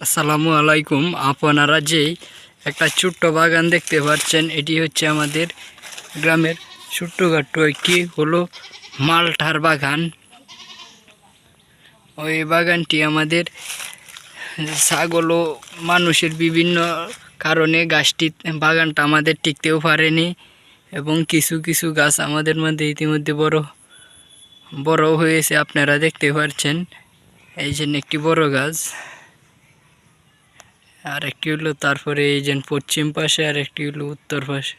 আসসালামু আলাইকুম। আপনারা যেই একটা ছোট্ট বাগান দেখতে পাচ্ছেন, এটি হচ্ছে আমাদের গ্রামের ছোট্টখাট্ট একটি হলো মালটার বাগান। ওই বাগানটি আমাদের ছাগল ও মানুষের বিভিন্ন কারণে বাগানটা আমাদের টিকতেও পারেনি, এবং কিছু কিছু গাছ আমাদের মধ্যে ইতিমধ্যে বড় হয়েছে, আপনারা দেখতে পাচ্ছেন। এই জন্য একটি বড় গাছ, আর একটি হলো তারপরে এই যে পশ্চিম পাশে, আর একটি হলো উত্তর পাশে।